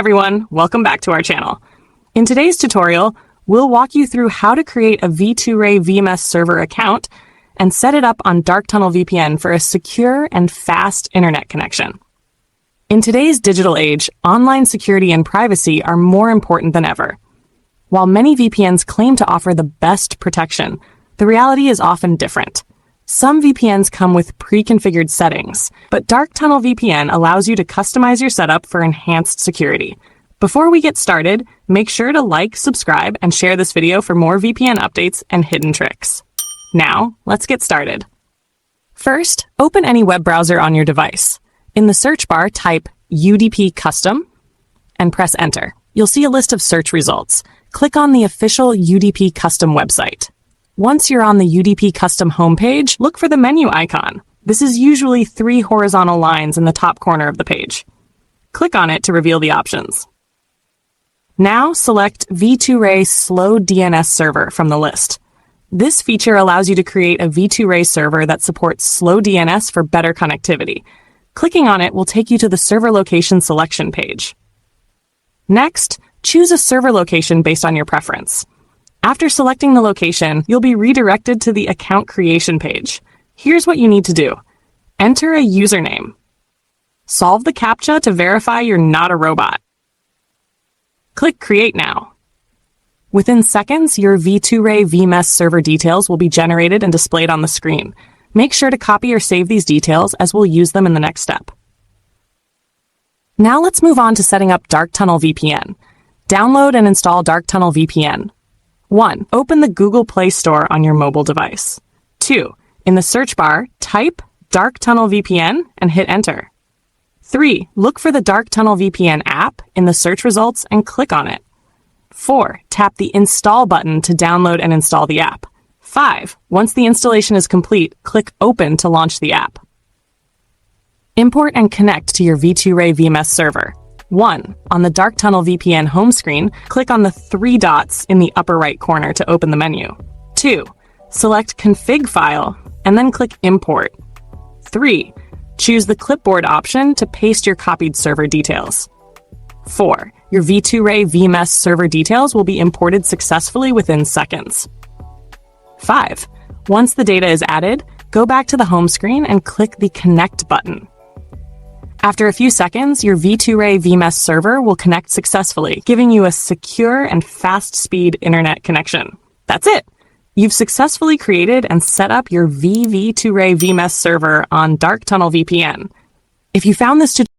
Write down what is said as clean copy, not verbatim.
Everyone, welcome back to our channel. In today's tutorial, we'll walk you through how to create a V2Ray VMess server account and set it up on Dark Tunnel VPN for a secure and fast internet connection. In today's digital age, online security and privacy are more important than ever. While many VPNs claim to offer the best protection, the reality is often different. Some VPNs come with pre-configured settings, but Dark Tunnel VPN allows you to customize your setup for enhanced security. Before we get started, make sure to like, subscribe, and share this video for more VPN updates and hidden tricks. Now, let's get started. First, open any web browser on your device. In the search bar, type UDP Custom and press Enter. You'll see a list of search results. Click on the official UDP Custom website. Once you're on the UDP Custom homepage, look for the menu icon. This is usually 3 horizontal lines in the top corner of the page. Click on it to reveal the options. Now select V2Ray Slow DNS Server from the list. This feature allows you to create a V2Ray server that supports slow DNS for better connectivity. Clicking on it will take you to the server location selection page. Next, choose a server location based on your preference. After selecting the location, you'll be redirected to the account creation page. Here's what you need to do. Enter a username. Solve the CAPTCHA to verify you're not a robot. Click Create Now. Within seconds, your V2Ray VMess server details will be generated and displayed on the screen. Make sure to copy or save these details as we'll use them in the next step. Now let's move on to setting up Dark Tunnel VPN. Download and install Dark Tunnel VPN. 1. Open the Google Play Store on your mobile device. 2. In the search bar, type Dark Tunnel VPN and hit Enter. 3. Look for the Dark Tunnel VPN app in the search results and click on it. 4. Tap the Install button to download and install the app. 5. Once the installation is complete, click Open to launch the app. Import and connect to your V2Ray VMess server. 1. On the Dark Tunnel VPN home screen, click on the 3 dots in the upper right corner to open the menu. 2. Select Config File, and then click Import. 3. Choose the clipboard option to paste your copied server details. 4. Your V2Ray VMess server details will be imported successfully within seconds. 5. Once the data is added, go back to the home screen and click the Connect button. After a few seconds, your V2Ray VMess server will connect successfully, giving you a secure and fast-speed internet connection. That's it! You've successfully created and set up your V2Ray VMess server on Dark Tunnel VPN. If you found this tutorial